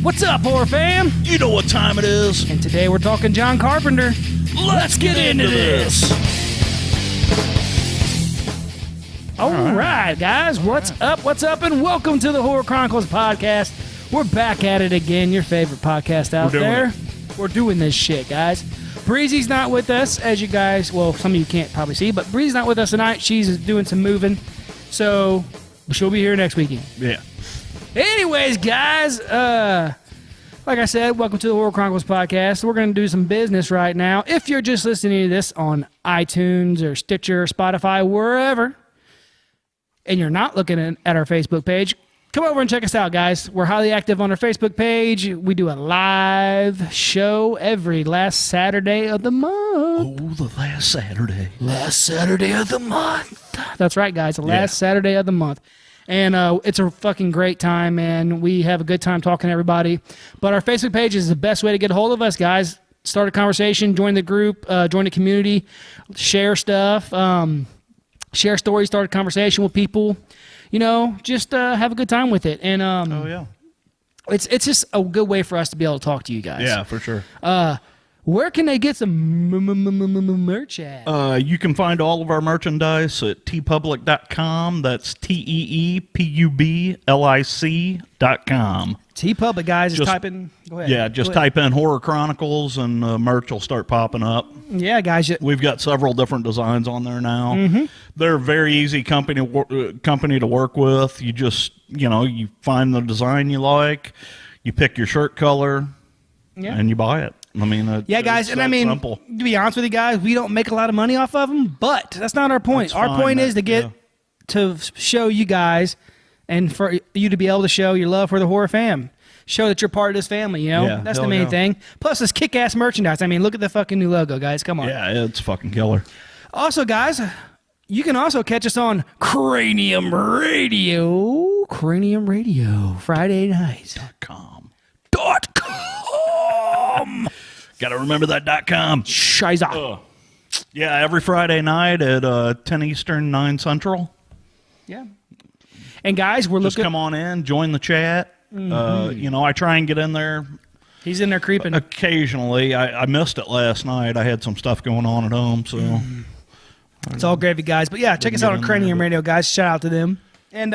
What's up, horror fam? You know what time it is. And today we're talking John Carpenter. Let's get into this. All right, guys. What's up, and welcome to the Horror Chronicles podcast. We're back at it again, your favorite podcast out there. We're doing this shit, guys. Breezy's not with us, as you guys, well, some of you can't probably see, but Breezy's not with us tonight. She's doing some moving, so she'll be here next weekend. Yeah. Anyways, guys, like I said, welcome to the Horror Chronicles podcast. We're going to do some business right now. If you're just listening to this on iTunes or Stitcher or Spotify, wherever, and you're not looking at our Facebook page, come over and check us out, guys. We're highly active on our Facebook page. We do a live show every last Saturday of the month. Oh, the last Saturday. Last Saturday of the month. That's right, guys. The last Saturday of the month. And it's a fucking great time, man. We have a good time talking to everybody. But our Facebook page is the best way to get a hold of us, guys. Start a conversation, join the group, join the community, share stuff, share stories, start a conversation with people. You know, just have a good time with it. And it's just a good way for us to be able to talk to you guys. Yeah, for sure. Where can they get some merch at? You can find all of our merchandise at tpublic.com. That's TEEPUBLIC.com. TeePublic, guys, just type in. Go ahead. Yeah, just type in Horror Chronicles and merch will start popping up. Yeah, guys. We've got several different designs on there now. Mm-hmm. They're a very easy company to work with. You just, you find the design you like, you pick your shirt color, and you buy it. I mean, guys, and I mean, simple. To be honest with you guys, we don't make a lot of money off of them, but that's not our point. Our point is to get to show you guys and for you to be able to show your love for the horror fam. Show that you're part of this family, That's the main thing. Plus, this kick-ass merchandise. I mean, look at the fucking new logo, guys. Come on. Yeah, it's fucking killer. Also, guys, you can also catch us on Cranium Radio, Friday nights. .com. Gotta remember that .com. Shiza. Yeah, every Friday night at 10 Eastern, 9 Central. Yeah. And guys, we're just looking. Come on in, join the chat. Mm-hmm. I try and get in there. He's in there creeping. Occasionally. I missed it last night. I had some stuff going on at home, so. It's all gravy, guys. But yeah, check us out on Cranium Radio, guys. Shout out to them. And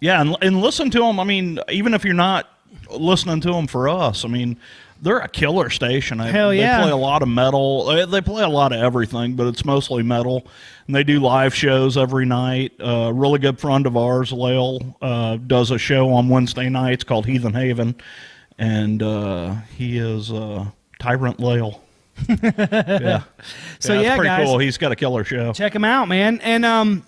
yeah, and listen to them. I mean, even if you're not listening to them for us, I mean, they're a killer station. Hell yeah. They play a lot of metal. They play a lot of everything, but it's mostly metal. And they do live shows every night. A really good friend of ours, Lael, does a show on Wednesday nights called Heathen Haven. And he is Tyrant Lael. Yeah. So it's pretty guys, cool. He's got a killer show. Check him out, man. And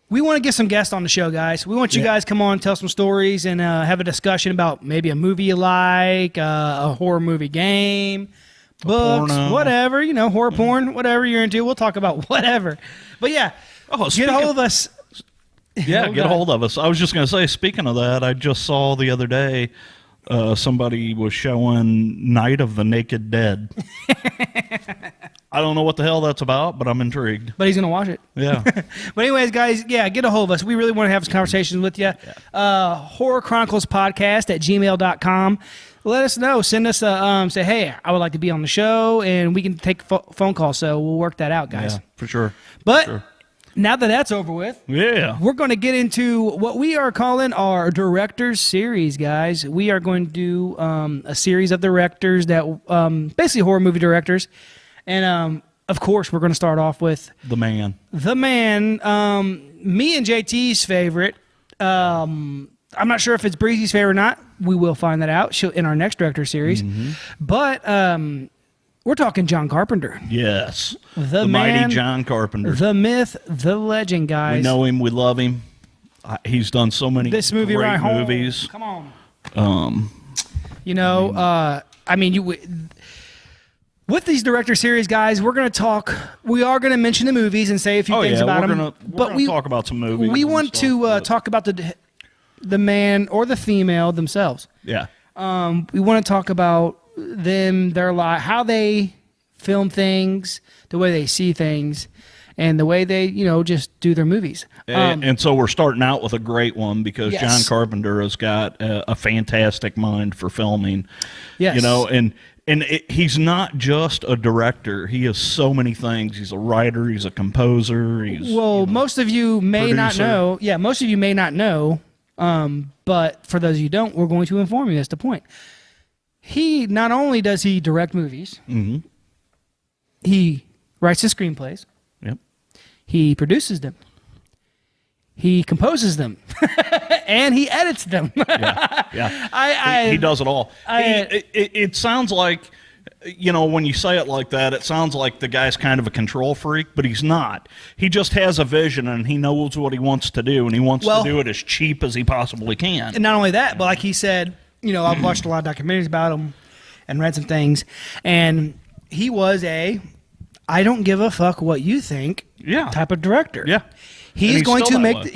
we want to get some guests on the show, guys. We want you guys to come on, tell some stories, and have a discussion about maybe a movie you like, a horror movie game, books, whatever, horror porn, whatever you're into. We'll talk about whatever. But yeah, get a hold of us. Yeah, get a hold of us. I was just going to say, speaking of that, I just saw the other day somebody was showing Night of the Naked Dead. I don't know what the hell that's about, but I'm intrigued. But he's going to watch it. Yeah. But anyways, guys, get a hold of us. We really want to have some conversations with you. Horror Chronicles Podcast at gmail.com. Let us know. Send us say, hey, I would like to be on the show, and we can take phone calls. So we'll work that out, guys. Yeah, for sure. But now that that's over with, we're going to get into what we are calling our Directors Series, guys. We are going to do a series of directors that basically horror movie directors. And, of course, we're going to start off with... The man. Me and JT's favorite. I'm not sure if it's Breezy's favorite or not. We will find that out in our next director series. Mm-hmm. But we're talking John Carpenter. Yes. The mighty John Carpenter. The myth, the legend, guys. We know him. We love him. He's done so many this movie great right movies. Come on. With these director series, guys, we are going to mention the movies and say a few things about them. We're going to talk about some movies. We want to talk about the man or the female themselves. Yeah. We want to talk about them, their life, how they film things, the way they see things. and the way they, just do their movies. And so we're starting out with a great one because Yes. John Carpenter has got a fantastic mind for filming. Yes. He's not just a director. He is so many things. He's a writer. He's a composer. Most of you may not producer. know. Yeah, most of you may not know. But for those of you who don't, we're going to inform you. That's the point. He not only does he direct movies, he writes his screenplays. Yep. He produces them. He composes them, and he edits them. Yeah. He does it all. It sounds like, when you say it like that, it sounds like the guy's kind of a control freak, but he's not. He just has a vision, and he knows what he wants to do, and he wants to do it as cheap as he possibly can. And not only that, but like he said, I've watched a lot of documentaries about him and read some things, and he was I don't give a fuck what you think type of director. Yeah. He's going to make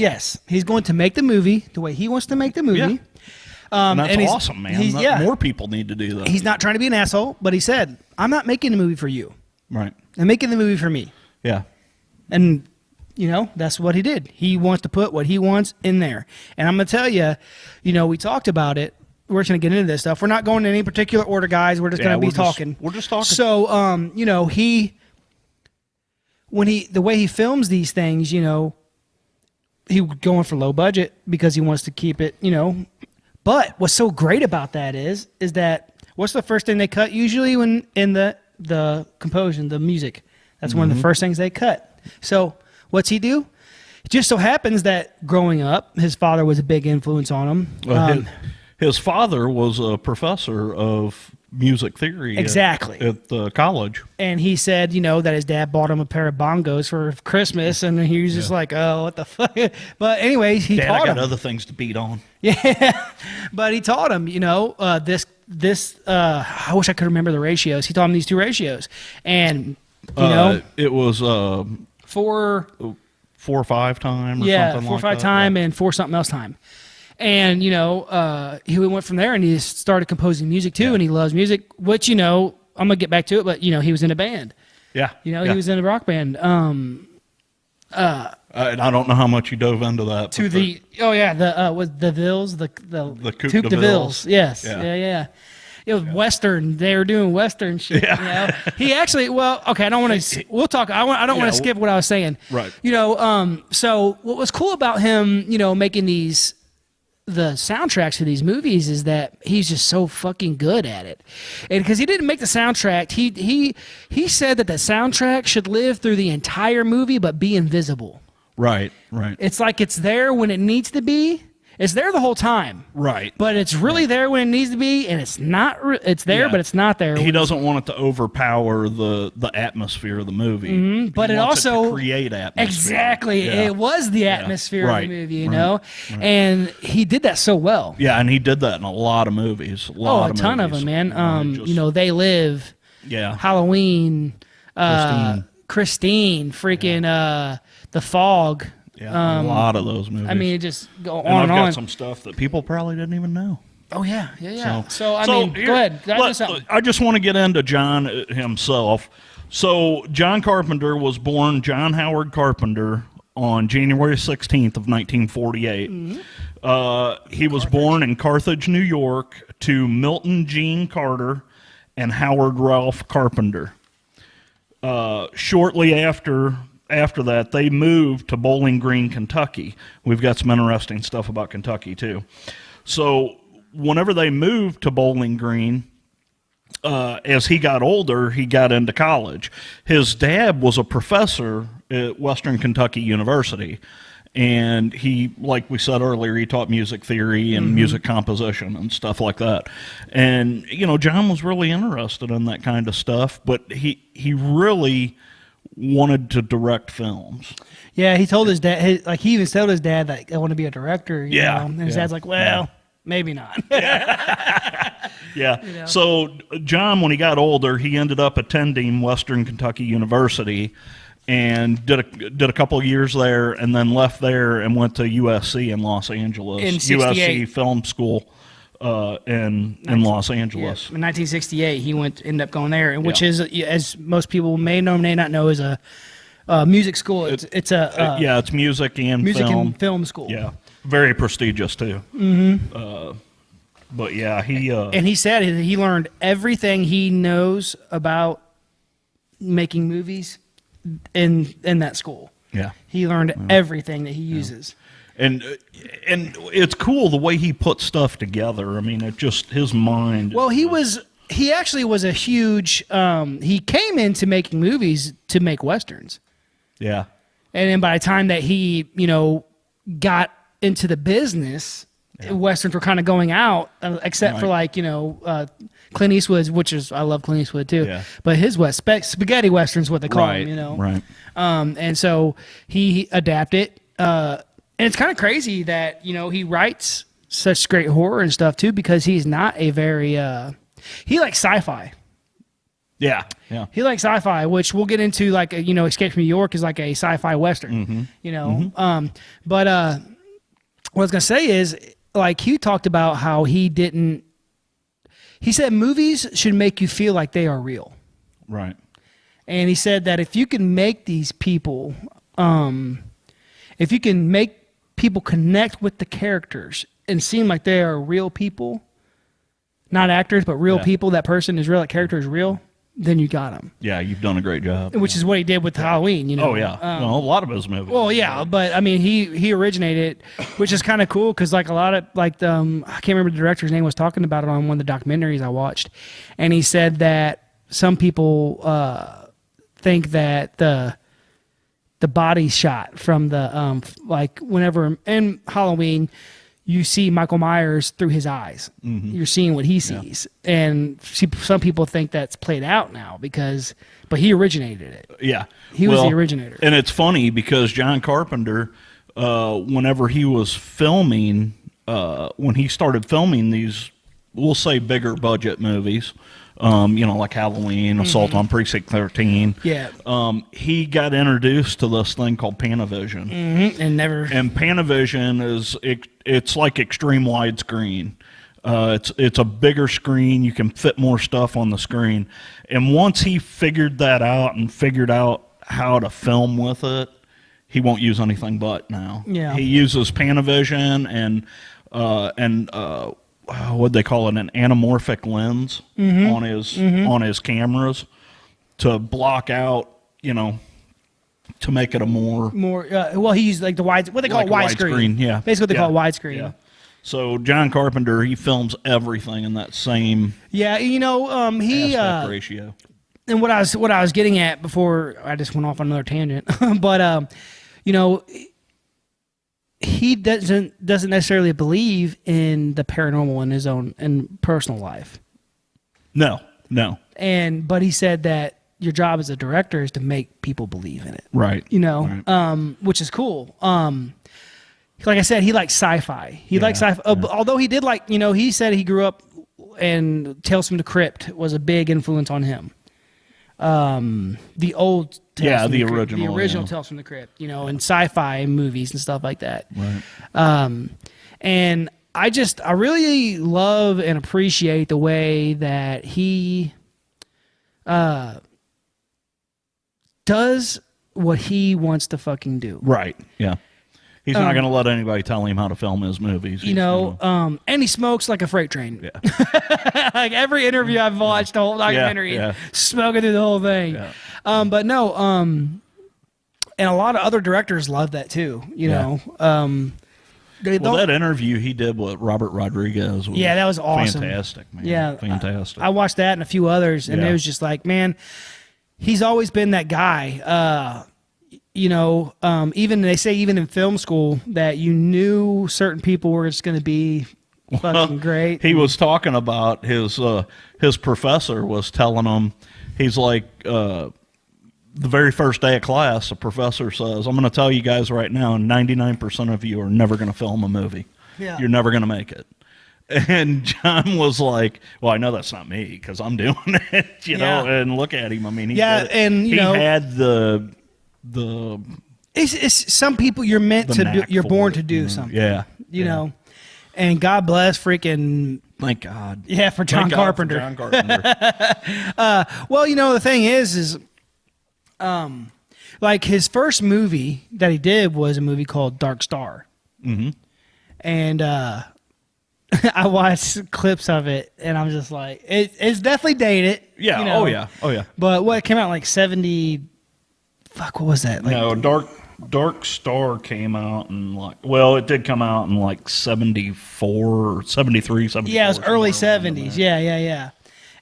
he's going to make the movie the way he wants to make the movie. Yeah. And that's awesome, man. More people need to do that. He's not trying to be an asshole, but he said, I'm not making the movie for you. Right. I'm making the movie for me. Yeah. And, that's what he did. He wants to put what he wants in there. And I'm going to tell you, we talked about it. We're just going to get into this stuff. We're not going in any particular order, guys. We're just going to be talking. We're just talking. So, the way he films these things, he going for low budget because he wants to keep it, But what's so great about that is that what's the first thing they cut usually when in the composition, the music? That's one of the first things they cut. So what's he do? It just so happens that growing up, his father was a big influence on him. Well, his father was a professor of music theory at the college. And he said, that his dad bought him a pair of bongos for Christmas, and he was just like, oh, what the fuck? But anyways, he taught him. I got other things to beat on. Yeah, but he taught him, this, I wish I could remember the ratios. He taught him these two ratios. And, it was 4 or 5 time or something like that. Yeah, 4 or 5 time and 4 something else time. And, he went from there and he started composing music too, and he loves music, which, I'm going to get back to it, but, he was in a band. Yeah. He was in a rock band. And I don't know how much you dove into that. The Villes, the Coupe de Villes. Yes. Yeah. It was Western. They were doing Western shit. Yeah. He actually, okay, I don't want to, we'll talk. I don't want to skip what I was saying. Right. So what was cool about him, making the soundtracks for these movies is that he's just so fucking good at it. And because he didn't make the soundtrack, he said that the soundtrack should live through the entire movie but be invisible. Right. It's like it's there when it needs to be. It's there the whole time. Right. But it's really there when it needs to be, and it's not. It's there, but it's not there. He doesn't want it to overpower the atmosphere of the movie. But he it wants also to create atmosphere. Exactly. Yeah. It was the atmosphere of the movie, Right. And he did that so well. Yeah, and he did that in a lot of movies. A ton of them, man. They Live. Yeah. Halloween. Christine. Freaking The Fog. Yeah, a lot of those movies. I mean, it just go on and and I've on. got some stuff that people probably didn't even know. Oh, yeah. So, Here, go ahead. I just want to get into John himself. So, John Carpenter was born John Howard Carpenter on January 16th of 1948. He was born in Carthage, New York, to Milton Jean Carter and Howard Ralph Carpenter. Shortly after that, they moved to Bowling Green, Kentucky. We've got some interesting stuff about Kentucky, too. So whenever they moved to Bowling Green, as he got older, he got into college. His dad was a professor at Western Kentucky University, and he, like we said earlier, he taught music theory and music composition and stuff like that. And, John was really interested in that kind of stuff, but he really wanted to direct films. Yeah, he told his dad, he even told his dad, I want to be a director. You know? And his dad's like, maybe not. Yeah. So John, when he got older, he ended up attending Western Kentucky University and did a couple of years there, and then left there and went to USC in Los Angeles. In 68. USC Film School in Los Angeles. In 1968, he ended up going there, which is, as most people may know, may not know, is a music school. It's it's music and music film. and film school. Yeah, very prestigious too. Mm-hmm. But yeah, and he said he learned everything he knows about making movies in that school. Yeah, he learned everything that he uses. And it's cool the way he put stuff together. I mean, it just his mind. Well, he actually was a huge. He came into making movies to make westerns. Yeah. And then by the time that he, got into the business, westerns were kind of going out, except for like Clint Eastwood's, which is I love Clint Eastwood too. Yeah. But his spaghetti westerns, what they call them, Right. And so he adapted. And it's kind of crazy that he writes such great horror and stuff too, because he's not a very he likes sci-fi. Yeah. He likes sci-fi, which we'll get into. Like Escape from New York is like a sci-fi western. Mm-hmm. But what I was gonna say is, like, he talked about how he said movies should make you feel like they are real. Right. And he said that if you can make these people, if you can make people connect with the characters and seem like they are real people, not actors, but real people, that person is real, that character is real, then you got them. Yeah, you've done a great job. Which is what he did with Halloween, Oh, yeah. Well, a lot of his movies. Well, yeah, but I mean, he originated, which is kind of cool because like a lot of I can't remember the director's name, was talking about it on one of the documentaries I watched, and he said that some people think that the body shot from the like whenever in Halloween you see Michael Myers through his eyes. Mm-hmm. You're seeing what he sees. Yeah. And some people think that's played out now but he originated it. Yeah. He was the originator. And it's funny because John Carpenter, whenever he was filming, when he started filming these, we'll say bigger budget movies, like Halloween, Assault on Precinct 13. Yeah. He got introduced to this thing called Panavision. Mm-hmm. And Panavision it's like extreme widescreen. It's a bigger screen. You can fit more stuff on the screen. And once he figured that out and figured out how to film with it, he won't use anything but now. Yeah. He uses Panavision and what they call it, an anamorphic lens on his cameras to block out, to make it a more he used like the wide, what they call widescreen. Yeah, basically what they call widescreen. Yeah. So John Carpenter, he films everything in that same he aspect ratio. And what I was getting at before I just went off on another tangent, but he doesn't necessarily believe in the paranormal in his own personal life. No. But he said that your job as a director is to make people believe in it. Right. Right. Which is cool. Like I said, he likes sci-fi. He likes sci-fi. Although he did he said he grew up and Tales from the Crypt was a big influence on him. The old Tales from the original Tales from the Crypt, and sci-fi movies and stuff like that. Right. And I really love and appreciate the way that he does what he wants to fucking do. Right. Yeah. He's not going to let anybody tell him how to film his movies. And he smokes like a freight train. Yeah. Like every interview I've watched, the whole documentary, smoking through the whole thing. Yeah. But no, and a lot of other directors love that too, know. That interview he did with Robert Rodriguez was that was awesome. Fantastic, man. Yeah. Fantastic. I watched that and a few others, and it was just like, man, he's always been that guy. Even they say even in film school that you knew certain people were just going to be fucking great. He was talking about his professor was telling him, he's like, the very first day of class, the professor says, I'm going to tell you guys right now, 99% of you are never going to film a movie. Yeah. You're never going to make it. And John was like, well, I know that's not me because I'm doing it, know, and look at him. I mean, he had the it's some people you're meant to do, you're born to do something. Yeah. You know, and God bless freaking. Thank God. Yeah. For John Carpenter. Well, the thing is, like his first movie that he did was a movie called Dark Star. Mm-hmm. And I watched clips of it, and I'm just like, it's definitely dated. Yeah. You know? Oh yeah. But what, it came out in like 70. Fuck, what was that? Like, No, Dark Star came out in like, well, it did come out in like 74, 73, 74. yeah, it was early 70s. Yeah.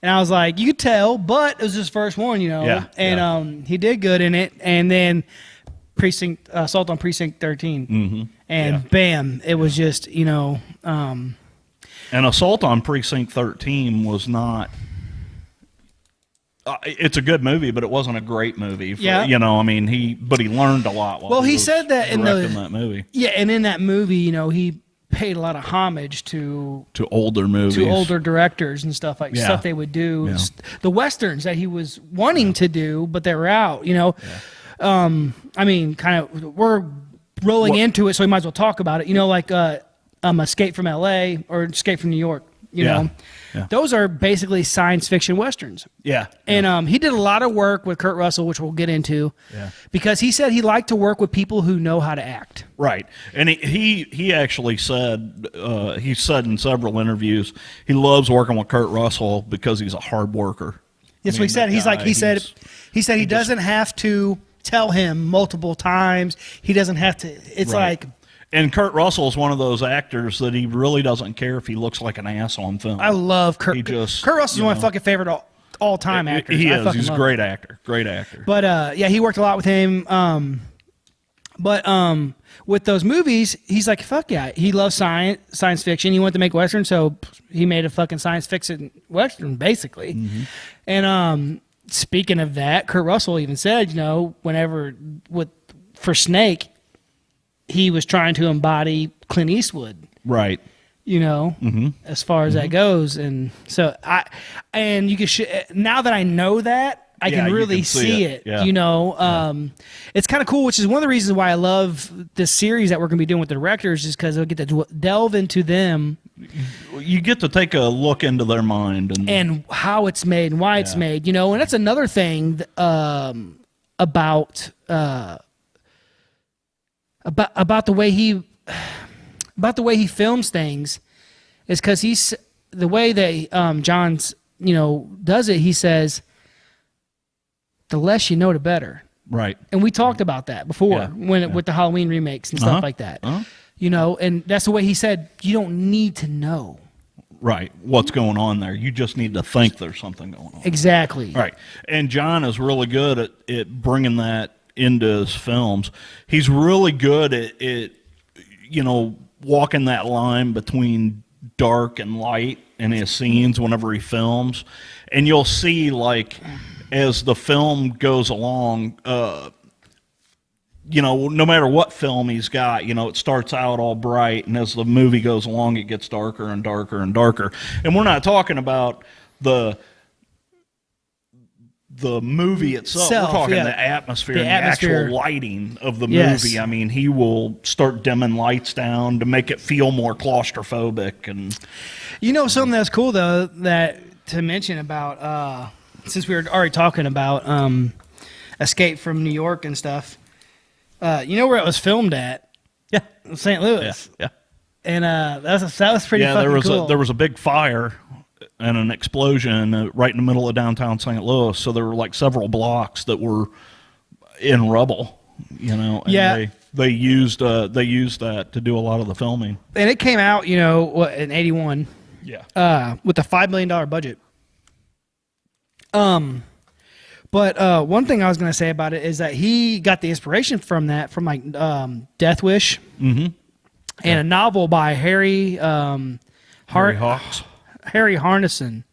And I was like, you could tell, but it was his first one, you know. Yeah, And he did good in it. And then Assault on Precinct 13. Mm-hmm. And bam, it was just, you know. And Assault on Precinct 13 was not. It's a good movie, but it wasn't a great movie. Yeah. You know, I mean, he learned a lot while He was said that in that movie. Yeah, and in that movie, you know, he paid a lot of homage to older movies, to older directors and stuff like stuff they would do, the westerns that he was wanting to do, but they were out. You know, I mean, kind of we're rolling into it, so we might as well talk about it. You know, like Escape from L.A. or Escape from New York. You know, those are basically science fiction westerns. Yeah. And he did a lot of work with Kurt Russell, which we'll get into. Yeah. Because he said he liked to work with people who know how to act. Right. And he actually said, he said in several interviews, he loves working with Kurt Russell because he's a hard worker. That's what he said. He said he doesn't have to tell him multiple times. He doesn't have to. It's like. And Kurt Russell is one of those actors that he really doesn't care if he looks like an ass on film. I love Kurt. Kurt Russell's one of my fucking favorite all-time actors. He is. He's a great actor. Great actor. But he worked a lot with him. But with those movies, he's like, fuck yeah. He loves science fiction. He wanted to make Western, so he made a fucking science fiction Western, basically. Mm-hmm. And speaking of that, Kurt Russell even said, you know, for Snake, he was trying to embody Clint Eastwood. Right. You know, as far as that goes. And so you can, now that I know that, I can really see it. Yeah. You know, it's kind of cool, which is one of the reasons why I love this series that we're going to be doing with the directors, is because I'll get to delve into them. You get to take a look into their mind and how it's made and why it's made, you know, and that's another thing about the way he films things, is because the way that John's, you know, does it. He says, the less you know, the better. Right. And we talked about that before with the Halloween remakes and stuff like that. You know, and that's the way he said, you don't need to know. Right. What's going on there? You just need to think there's something going on. Exactly. Right. And John is really good at bringing that into his films. He's really good at you know, walking that line between dark and light in his scenes whenever he films. And you'll see, like, as the film goes along, you know, no matter what film he's got, you know, it starts out all bright, and as the movie goes along, it gets darker and darker and darker. And we're not talking about the movie itself. We're talking the atmosphere and the actual lighting of the movie. I mean, he will start dimming lights down to make it feel more claustrophobic. And you know, something that's cool though that to mention about since we were already talking about Escape from New York and stuff. You know where it was filmed at? Yeah, St. Louis. Yeah. And that was pretty fucking cool. There was a big fire and an explosion right in the middle of downtown St. Louis. So there were like several blocks that were in rubble. You know, and they used that to do a lot of the filming. And it came out, you know, in '81. Yeah. With a $5 million budget. But one thing I was going to say about it is that he got the inspiration from like Death Wish, and a novel by Harry Hawks. Harry Harnison.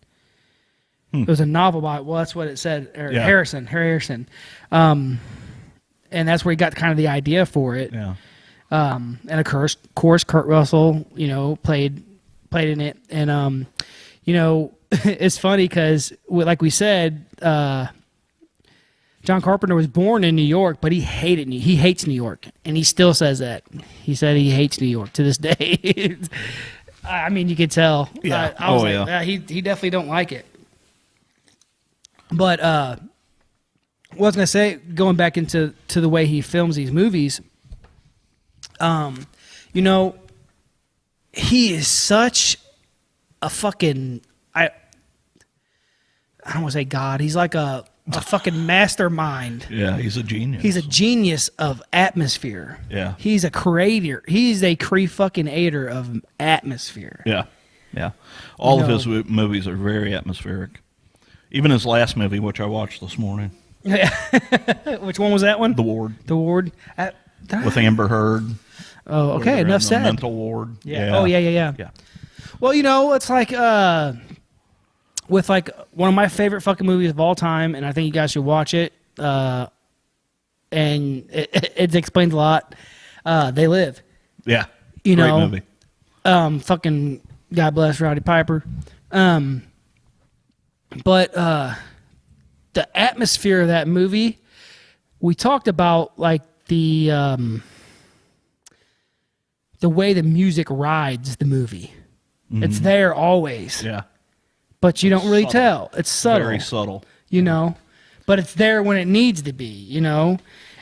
It was a novel by, well, that's what it said. Harry Harrison. And that's where he got kind of the idea for it. Yeah. And of course, Kurt Russell, you know, played in it, and you know, it's funny because, like we said, John Carpenter was born in New York, but he hates New York, and he still says that. He said he hates New York to this day. I mean, you could tell. Yeah. He definitely don't like it. But What I was gonna say, going back into the way he films these movies, you know, he is such a fucking I don't want to say God. He's like a fucking mastermind. Yeah, he's a genius. He's a genius of atmosphere. Yeah. He's a creator. He's a fucking-ator of atmosphere. Yeah, yeah. All of know. his movies are very atmospheric. Even his last movie, which I watched this morning, Which one was that one? The Ward, The Ward. with Amber Heard. Oh, okay. Where they're in Enough the said. mental ward. Yeah. Oh, yeah. Yeah. Well, you know, it's like with like one of my favorite fucking movies of all time, and I think you guys should watch it. And it explains a lot. They Live. Yeah. You Great know, movie. fucking God bless Roddy Piper. But the atmosphere of that movie, we talked about like the way the music rides the movie. It's there always. Yeah. But you don't really Subtle. tell. It's subtle. Very subtle. You know? But it's there when it needs to be, you know?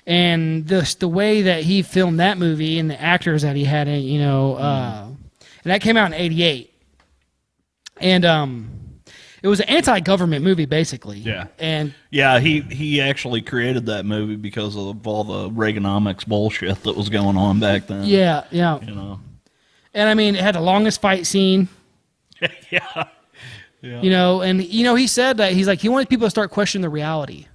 And the way that he filmed that movie and the actors that he had in, you know, and that came out in 1988. And it was an anti-government movie, basically. Yeah. And Yeah, he actually created that movie because of all the Reaganomics bullshit that was going on back then. yeah. You know. And I mean, it had the longest fight scene. Yeah. Yeah. You know, and you know, he said that he wanted people to start questioning the reality,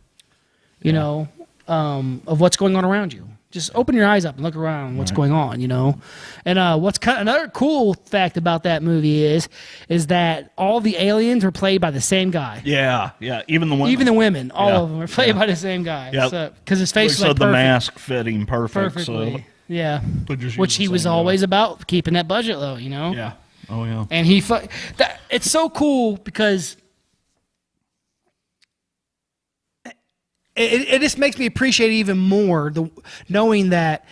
you know, of what's going on around you. Just open your eyes up and look around what's going on, you know. And another cool fact about that movie is that all the aliens are played by the same guy. Yeah, yeah. Even the women. Even the women, all Yeah. of them are played by the same guy. Yeah. Because his face is Like like the perfect, mask fit him perfectly. So Yeah. but just Which use he the was same guy. always about, keeping that budget low, you know. Yeah. Oh yeah. And it's so cool because it just makes me appreciate even more knowing that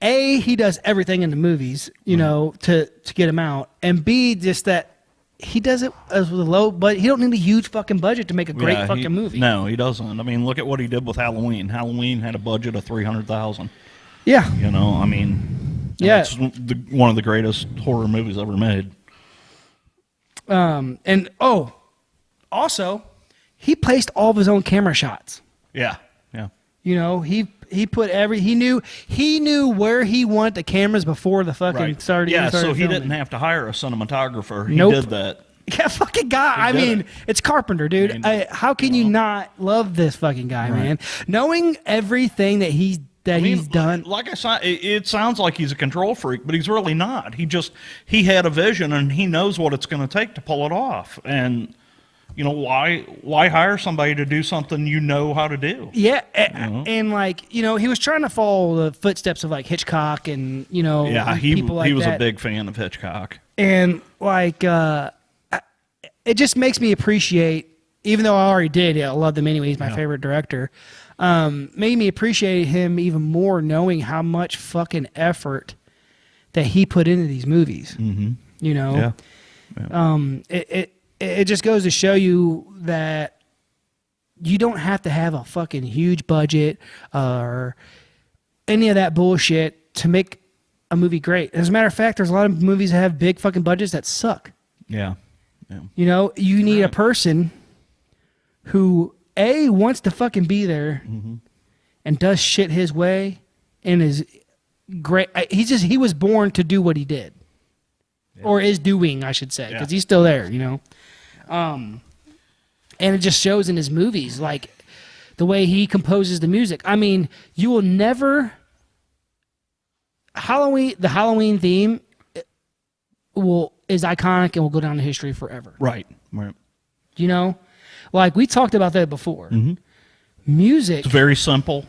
A, he does everything in the movies, you know, to get him out, and B, just that he does it as with a low, but he don't need a huge fucking budget to make a great fucking movie. No, he doesn't. I mean, look at what he did with Halloween. Halloween had a budget of $300,000. Yeah. You know, I mean, Yeah. it's one of the greatest horror movies ever made. And also, he placed all of his own camera shots. Yeah, yeah. You know, he put he knew where he wanted the cameras before the fucking started. Yeah, so he filming. didn't have to hire a cinematographer. He Nope. did that. Yeah, fucking guy. I did mean, it. it's Carpenter, dude. How can you not love this fucking guy, man? Knowing everything that he's done. Like I said, it sounds like he's a control freak, but he's really not. He had a vision and he knows what it's going to take to pull it off. And you know, why hire somebody to do something you know how to do? Yeah, and like, you know, he was trying to follow the footsteps of like Hitchcock and, you know, Yeah, people like he was that. a big fan of Hitchcock. And like, it just makes me appreciate, even though I already did, I love him anyway. He's my favorite director. Made me appreciate him even more, knowing how much fucking effort that he put into these movies. Mm-hmm. You know, it just goes to show you that you don't have to have a fucking huge budget or any of that bullshit to make a movie great. As a matter of fact, there's a lot of movies that have big fucking budgets that suck. Yeah. Yeah. You know, you need a person who wants to fucking be there and does shit his way and is great. He was born to do what he did, or is doing, I should say, because he's still there. You know, and it just shows in his movies, like the way he composes the music. I mean, you will never the Halloween theme is iconic and will go down in history forever. Right. You know, like we talked about that before. Music. It's very simple.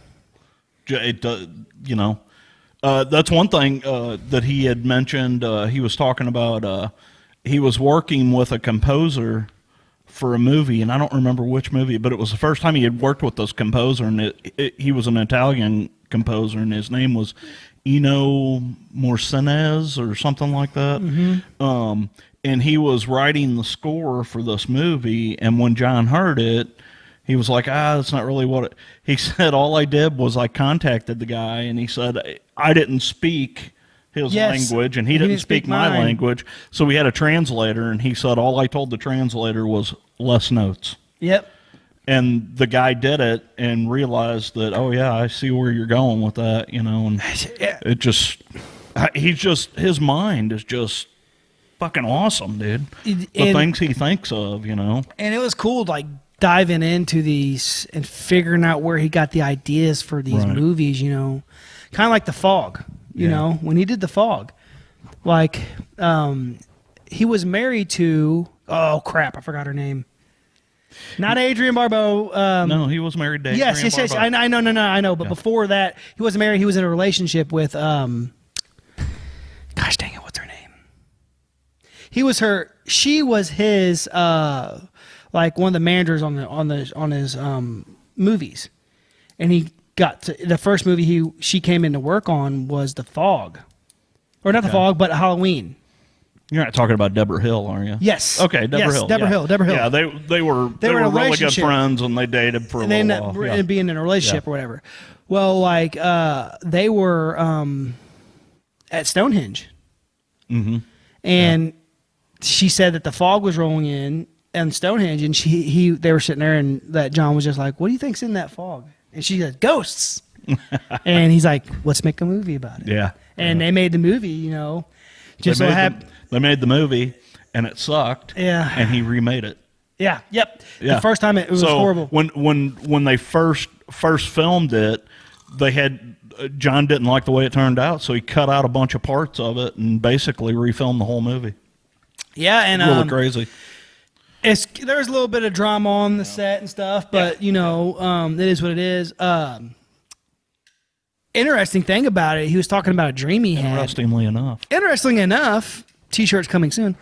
It does, you know. That's one thing that he had mentioned. He was talking about he was working with a composer for a movie, and I don't remember which movie, but it was the first time he had worked with this composer, and he was an Italian composer, and his name was Eno Morcinez or something like that. And he was writing the score for this movie, and when John heard it, he was like, that's not really what it. He said, all I did was I contacted the guy, and he said, I didn't speak his language, and he didn't speak my language, so we had a translator, and he said, all I told the translator was less notes. Yep. And the guy did it and realized that, oh, yeah, I see where you're going with that, you know, and it just, his mind is just fucking awesome, dude. The things he thinks of, you know. And it was cool, like, diving into these and figuring out where he got the ideas for these movies, you know. Kind of like The Fog, you know, when he did The Fog. Like, he was married to, oh, crap, I forgot her name. Not Adrienne Barbeau. No, he was married to Adrienne Barbeau. Yes. I know. But before that, he wasn't married. He was in a relationship with, gosh dang it, what's her name? She was his, like one of the managers on his movies. And he got to, the first movie she came in to work on was The Fog. Or not The Fog, but Halloween. You're not talking about Deborah Hill, are you? Yes. Okay, Deborah Hill. Deborah Hill. Yeah, they were really good friends, and they dated for a little while. And being in a relationship or whatever. Well, like they were at Stonehenge, and she said that The Fog was rolling in and Stonehenge, and they were sitting there, and that John was just like, "What do you think's in that fog?" And she said, "Ghosts." And he's like, "Let's make a movie about it." Yeah. And they made the movie, you know. Just so happened. They made the movie, and it sucked. Yeah. And he remade it. Yeah. Yep. Yeah. The first time it was horrible. When they first filmed it, they had John didn't like the way it turned out, so he cut out a bunch of parts of it and basically refilmed the whole movie. Yeah, and really crazy. There's a little bit of drama on the set and stuff, but you know, it is what it is. Interesting thing about it, he was talking about a dream he had. Interestingly enough, T-shirts coming soon.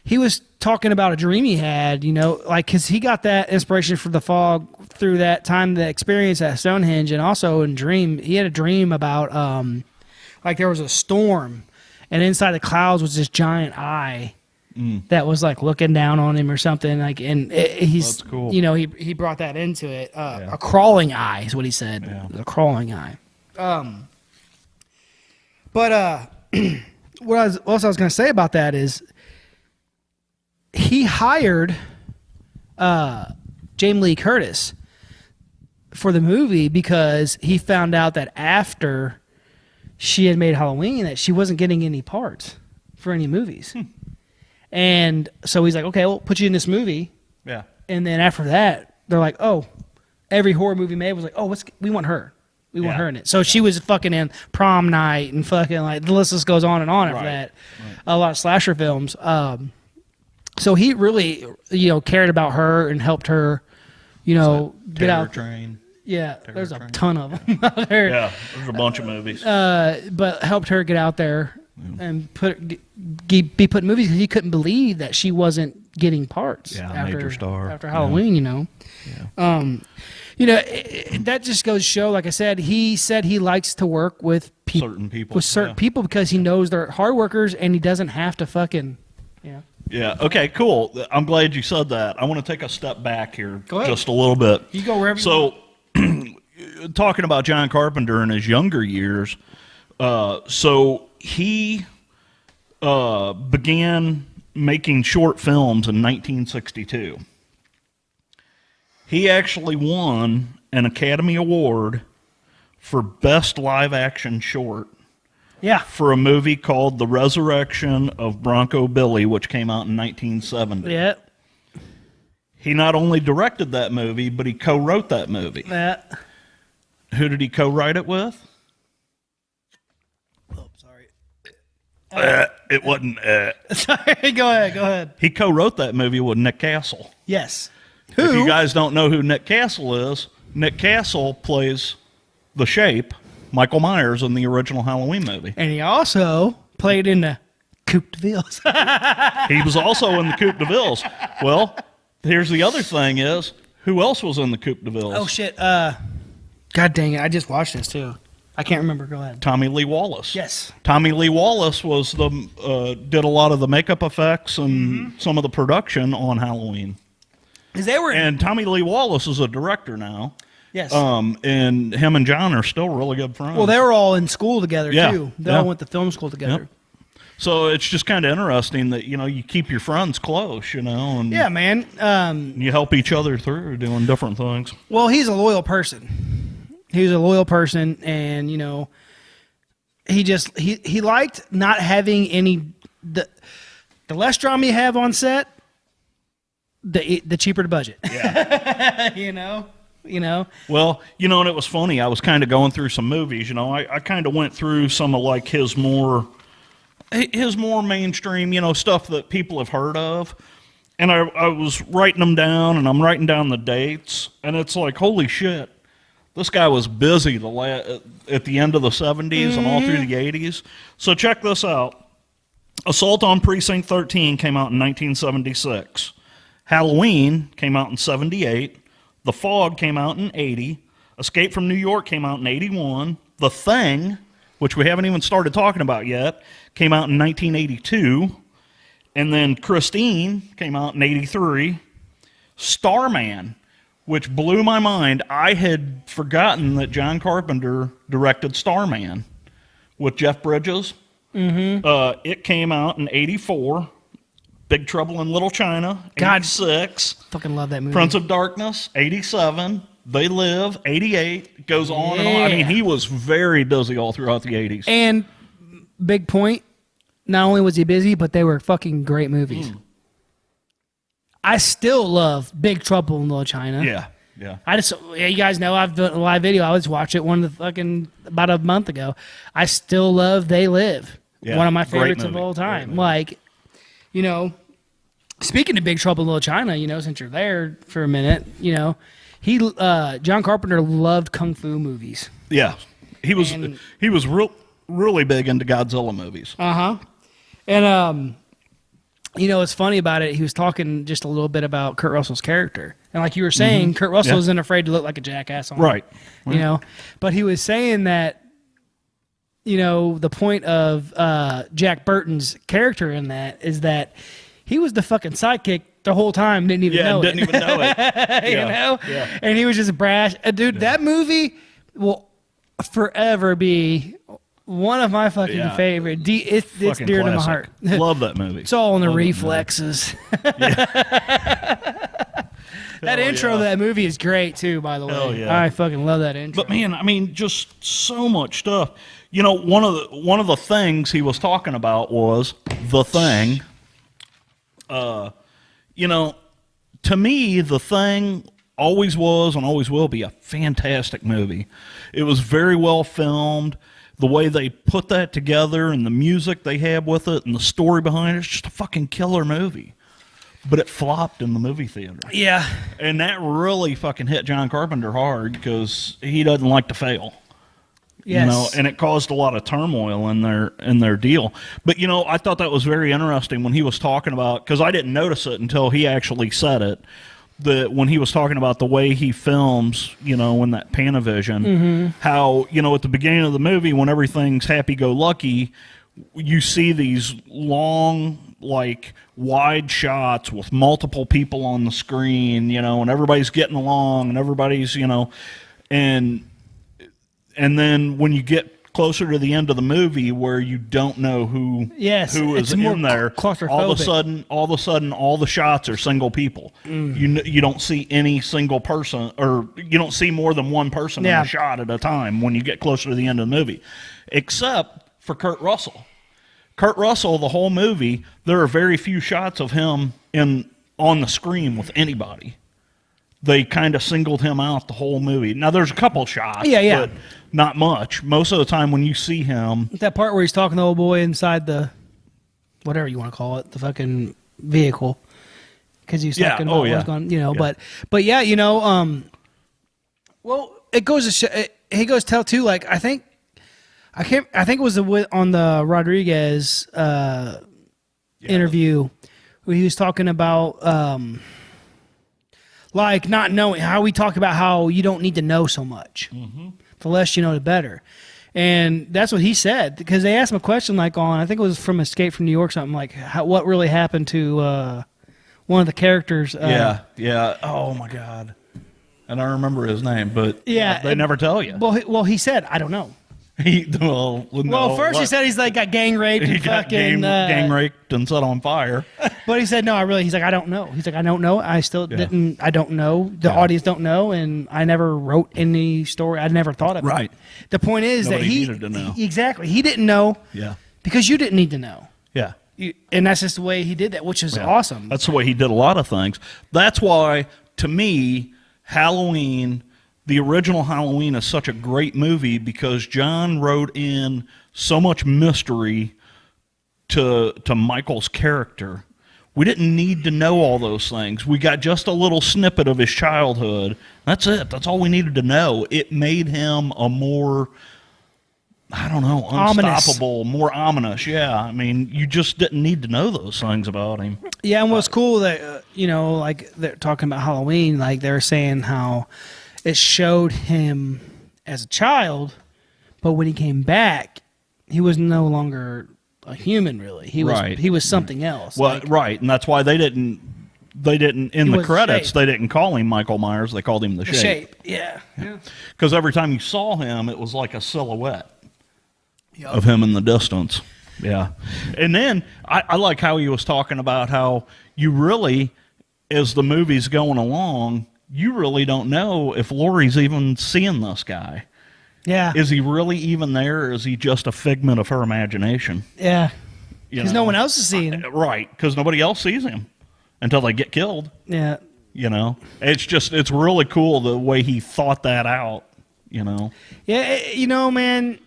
He was talking about a dream he had, you know, like, because he got that inspiration for The Fog through that time, the experience at Stonehenge, and also in dream, he had a dream about, like, there was a storm, and inside the clouds was this giant eye that was like looking down on him or something, like, and he's, that's cool. You know, he brought that into it. A crawling eye is what he said. Yeah. A crawling eye. But what else I was going to say about that is he hired Jamie Lee Curtis for the movie because he found out that after she had made Halloween that she wasn't getting any parts for any movies. And so he's like, okay, we'll put you in this movie. Yeah. And then after that, they're like, oh, every horror movie made was like, oh, we want her. We want her in it. So she was fucking in Prom Night and fucking, like, the list just goes on and on after that. Right. A lot of slasher films. So he really, you know, cared about her and helped her, you know, get out. Train. Yeah, there's a ton of them out there. Yeah, there's a bunch of movies. But helped her get out there and be put in movies because he couldn't believe that she wasn't getting parts. Yeah, major star after Halloween. You know. Yeah. You know, that just goes to show. Like I said, he likes to work with certain people because he knows they're hard workers and he doesn't have to fucking. Yeah. Yeah. Okay. Cool. I'm glad you said that. I want to take a step back here, just a little bit. You go wherever. So, talking about John Carpenter in his younger years, so he began making short films in 1962. He actually won an Academy Award for Best Live Action Short. Yeah. For a movie called The Resurrection of Bronco Billy, which came out in 1970. Yeah. He not only directed that movie, but he co-wrote that movie. Yeah. Who did he co-write it with? Oh, sorry. It wasn't. Sorry, go ahead. He co-wrote that movie with Nick Castle. Yes. If you guys don't know who Nick Castle is, Nick Castle plays the Shape, Michael Myers, in the original Halloween movie. And he also played in the Coupe de Villes. He was also in the Coupe de Villes. Well, here's the other thing is, who else was in the Coupe de Villes? Oh, shit. God dang it. I just watched this, too. I can't remember. Go ahead. Tommy Lee Wallace. Yes. Tommy Lee Wallace was did a lot of the makeup effects and some of the production on Halloween. And Tommy Lee Wallace is a director now. Yes. And him and John are still really good friends. Well, they were all in school together too. They yeah. all went to film school together. Yep. So it's just kind of interesting that, you keep your friends close, and yeah, man. you help each other through doing different things. Well, he's a loyal person. He's a loyal person, and he liked not having any the less drama you have on set, the cheaper the budget. Yeah. Well, and it was funny. I was kind of going through some movies. I kind of went through some of like his more mainstream, stuff that people have heard of. And I was writing them down, and I'm writing down the dates, and it's like, holy shit, this guy was busy at the end of the 70s and all through the 80s. So check this out. Assault on Precinct 13 came out in 1976. Halloween came out in 78. The Fog came out in 80. Escape from New York came out in 81. The Thing, which we haven't even started talking about yet, came out in 1982. And then Christine came out in 83. Starman, which blew my mind. I had forgotten that John Carpenter directed Starman with Jeff Bridges. It came out in 84. Big Trouble in Little China, 86. Fucking love that movie. Prince of Darkness, 87. They Live, 88. It goes on and on. I mean, he was very busy all throughout the 80s. And big point, not only was he busy, but they were fucking great movies. I still love Big Trouble in Little China. Yeah. You guys know I've done a live video. I was watching it about a month ago. I still love They Live. Yeah, one of my favorites of all time. Like, speaking of Big Trouble in Little China, since you're there for a minute, John Carpenter loved kung fu movies. Yeah, he was really big into Godzilla movies. And what's funny about it, he was talking just a little bit about Kurt Russell's character, and like you were saying, Kurt Russell isn't afraid to look like a jackass on right. But he was saying that the point of Jack Burton's character in that is that he was the fucking sidekick the whole time, didn't even know it. Yeah. And he was just brash. Dude, that movie will forever be one of my fucking favorite. It's dear to my heart. Love that movie. It's all in the reflexes. That intro of that movie is great too, by the way. Hell yeah. I fucking love that intro. But man, I mean, just so much stuff. One of the things he was talking about was The Thing. To me, The Thing always was and always will be a fantastic movie. It was very well filmed. The way they put that together and the music they have with it and the story behind it's just a fucking killer movie. But it flopped in the movie theater. Yeah. And that really fucking hit John Carpenter hard because he doesn't like to fail. Yes. And it caused a lot of turmoil in their deal. But, I thought that was very interesting when he was talking about, because I didn't notice it until he actually said it, that when he was talking about the way he films, in that Panavision, how, at the beginning of the movie, when everything's happy-go-lucky, you see these long, like, wide shots with multiple people on the screen, and everybody's getting along, and everybody's, and then when you get closer to the end of the movie where you don't know who is in there, all of a sudden all the shots are single people. You don't see any single person, or you don't see more than one person in a shot at a time when you get closer to the end of the movie, except for Kurt Russell. Kurt Russell, the whole movie, there are very few shots of him on the screen with anybody. They kind of singled him out the whole movie. Now, there's a couple shots, but not much. Most of the time when you see him... That part where he's talking to the old boy inside the, whatever you want to call it, the fucking vehicle. Because he's talking about what's going But yeah, well, it goes to he goes tell too, like, I think it was on the Rodriguez interview where he was talking about... like not knowing how we talk about how you don't need to know so much. The less you know, the better. And that's what he said, because they asked him a question like on, I think it was from Escape from New York, something like, what really happened to one of the characters? Yeah. Oh my God. And I remember his name, but they never tell you. Well, he said, I don't know. First he said he's like got gang raped and fucking gang raped and set on fire. But he said he's like, I don't know. He's like, I don't know. I still didn't. I don't know. The audience don't know, and I never wrote any story. I never thought of it. Right. The point is Nobody that he needed to know. Exactly. He didn't know. Yeah. Because you didn't need to know. Yeah. And that's just the way he did that, which is awesome. That's the way he did a lot of things. That's why, to me, Halloween, the original Halloween, is such a great movie, because John wrote in so much mystery to Michael's character. We didn't need to know all those things. We got just a little snippet of his childhood. That's it. That's all we needed to know. It made him a more, I don't know, unstoppable, more ominous. Yeah, I mean, you just didn't need to know those things about him. Yeah, and what's cool that, like they're talking about Halloween, like they're saying how it showed him as a child, but when he came back, he was no longer a human, really. He was something else. Well, right, and that's why they didn't in the credits, they didn't call him Michael Myers, they called him the Shape. Yeah. Because every time you saw him, it was like a silhouette of him in the distance. Yeah. And then I like how he was talking about how you really, as the movie's going along, you really don't know if Laurie's even seeing this guy. Yeah. Is he really even there, or is he just a figment of her imagination? Yeah. Because no one else is seeing him. Right, because nobody else sees him until they get killed. Yeah. It's really cool the way he thought that out, Yeah, man,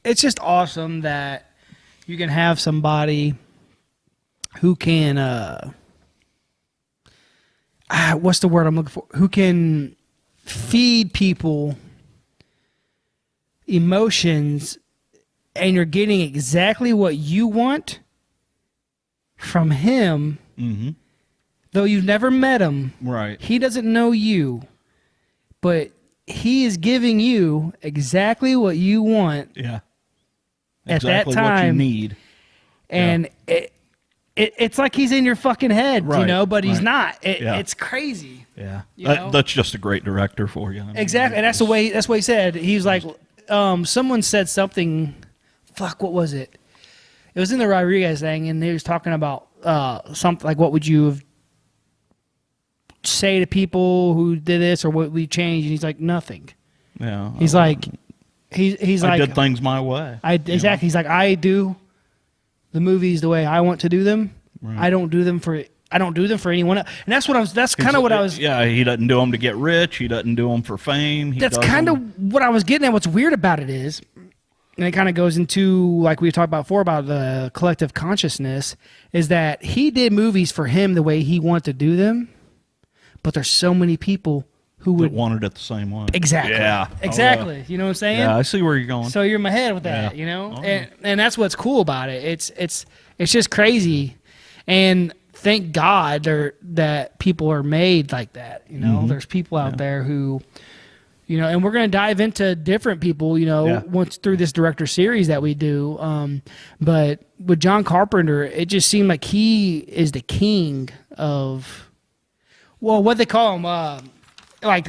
it's just awesome that you can have somebody who can, what's the word I'm looking for? Who can feed people emotions, and you're getting exactly what you want from him, though you've never met him. Right. He doesn't know you, but he is giving you exactly what you want. Yeah. At that time, what you need. And it's like he's in your fucking head, right, but he's not. It's crazy. Yeah. That's just a great director for you. Exactly. And that's what he said. He's like, someone said something, what was it? It was in the Rodriguez thing, and he was talking about something like, what would you say to people who did this, or what we changed? And he's like, nothing. Yeah. He's like, he's like, I did things my way. Exactly. He's like, I do the movies the way I want to do them. Right. I don't do them for anyone else. And that's kind of what I was. Yeah, he doesn't do them to get rich. He doesn't do them for fame. That's kind of what I was getting at. What's weird about it is, and it kind of goes into, like we talked about before, about the collective consciousness, is that he did movies for him the way he wanted to do them, but there's so many people who would wanted it the same way. Exactly. Yeah. Exactly. Oh, yeah. You know what I'm saying? Yeah, I see where you're going. So you're in my head with that, and that's what's cool about it. It's just crazy, and thank God that people are made like that. There's people out there who, and we're going to dive into different people, once through this director series that we do. But with John Carpenter, it just seemed like he is the king of, what they call him, let's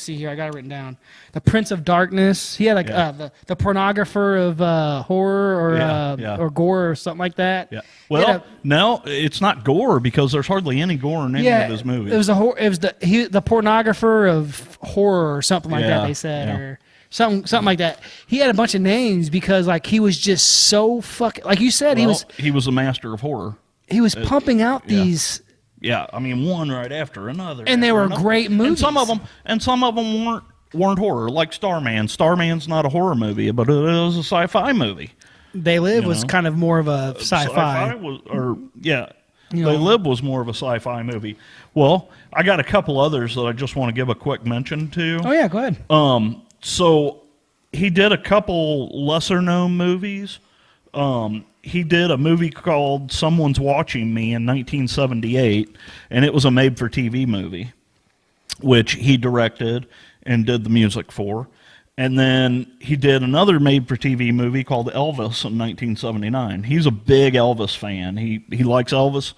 see here, I got it written down. The Prince of Darkness. He had the pornographer of horror or gore or something like that. Yeah. Well, no, it's not gore, because there's hardly any gore in any of his movies. It was the pornographer of horror or something like that. They said or something like that. He had a bunch of names because he was just so fucking, like you said, he was a master of horror. He was pumping out these. Yeah, I mean, one right after another, and they were great movies. And some of them weren't horror, like Starman. Starman's not a horror movie, but it is a sci-fi movie. They Live was kind of more of a sci-fi. They Live was more of a sci-fi movie. Well, I got a couple others that I just want to give a quick mention to. Oh yeah, go ahead. So he did a couple lesser-known movies. He did a movie called Someone's Watching Me in 1978, and it was a made-for-TV movie, which he directed and did the music for. And then he did another made-for-TV movie called Elvis in 1979. He's a big Elvis fan. He likes Elvis.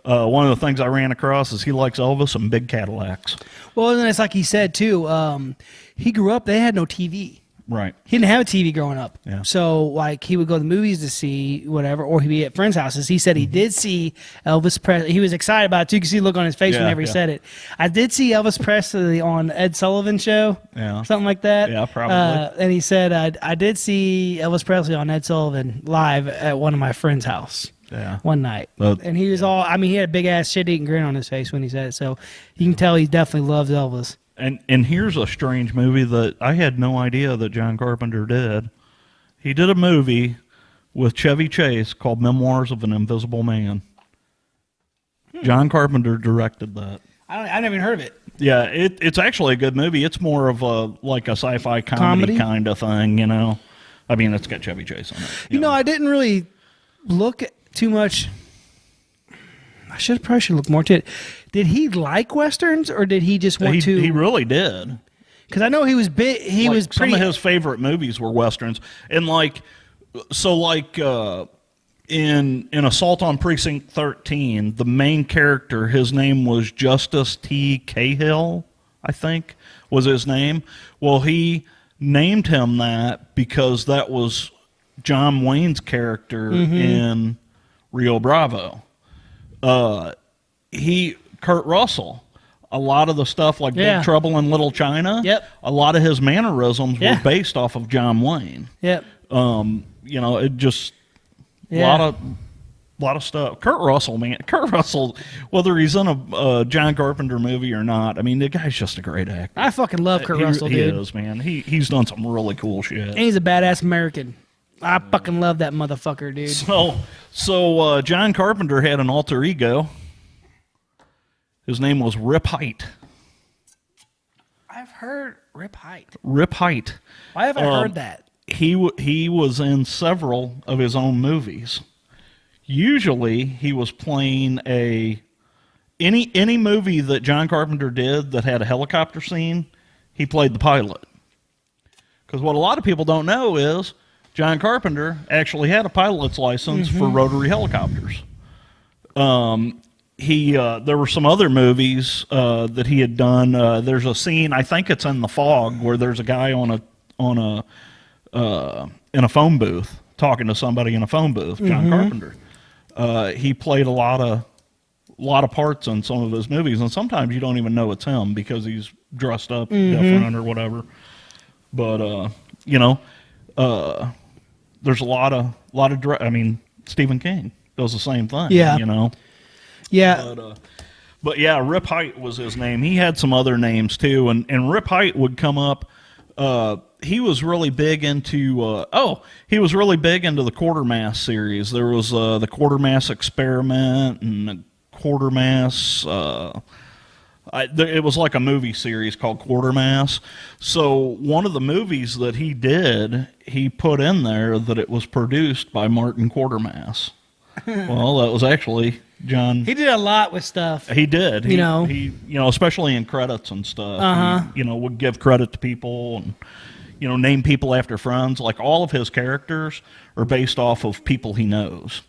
One of the things I ran across is he likes Elvis and big Cadillacs. Well, and it's like he said, too, he grew up, they had no TV. Right. He didn't have a TV growing up. Yeah. So, like, he would go to the movies to see whatever, or he'd be at friends' houses. He said he did see Elvis Presley. He was excited about it, too. You could see the look on his face whenever he said it. I did see Elvis Presley on Ed Sullivan Show. Yeah. Something like that. Yeah, probably. And he said, I did see Elvis Presley on Ed Sullivan live at one of my friends' house. Yeah. One night. And he was he had a big-ass shit-eating grin on his face when he said it. So, you can tell he definitely loves Elvis. And here's a strange movie that I had no idea that John Carpenter did. He did a movie with Chevy Chase called Memoirs of an Invisible Man. John Carpenter directed that. I never even heard of it. Yeah, it's actually a good movie. It's more of a sci-fi comedy kind of thing, you know. I mean, it's got Chevy Chase on it. You know, I didn't really look too much. I probably should look more to it. Did he like Westerns, or did he just want to? He really did. Because I know he was big. He was pretty. Some of his favorite movies were Westerns. And in Assault on Precinct 13, the main character, his name was Justice T. Cahill, I think, was his name. Well, he named him that because that was John Wayne's character in Rio Bravo. Kurt Russell, a lot of the stuff like Big Trouble in Little China, a lot of his mannerisms were based off of John Wayne. Yep. You know, it just a lot of stuff. Kurt Russell, man. Kurt Russell, whether he's in a John Carpenter movie or not, I mean, the guy's just a great actor. I fucking love Kurt Russell, dude. He is, man. He's done some really cool shit. And he's a badass American. I fucking love that motherfucker, dude. So John Carpenter had an alter ego. His name was Rip Height. I've heard Rip Height. Rip Height. Why have I heard that? He was in several of his own movies. Usually, he was playing any movie that John Carpenter did that had a helicopter scene, he played the pilot. Because what a lot of people don't know is John Carpenter actually had a pilot's license for rotary helicopters. There were some other movies that he had done. There's a scene, I think it's in The Fog, where there's a guy in a phone booth talking to somebody in a phone booth. John Carpenter. He played a lot of parts in some of his movies, and sometimes you don't even know it's him because he's dressed up different or whatever. But there's a lot of I mean, Stephen King does the same thing. Yeah. You know. Yeah. But yeah, Rip Height was his name. He had some other names too, and Rip Height would come up. He was really big into the Quartermass series. There was the Quartermass Experiment and the Quartermass. It was like a movie series called Quartermass. So one of the movies that he did, he put in there that it was produced by Martin Quartermass. Well, that was actually John. He did a lot with stuff. He did. He especially in credits and stuff. He, would give credit to people and, name people after friends. Like all of his characters are based off of people he knows.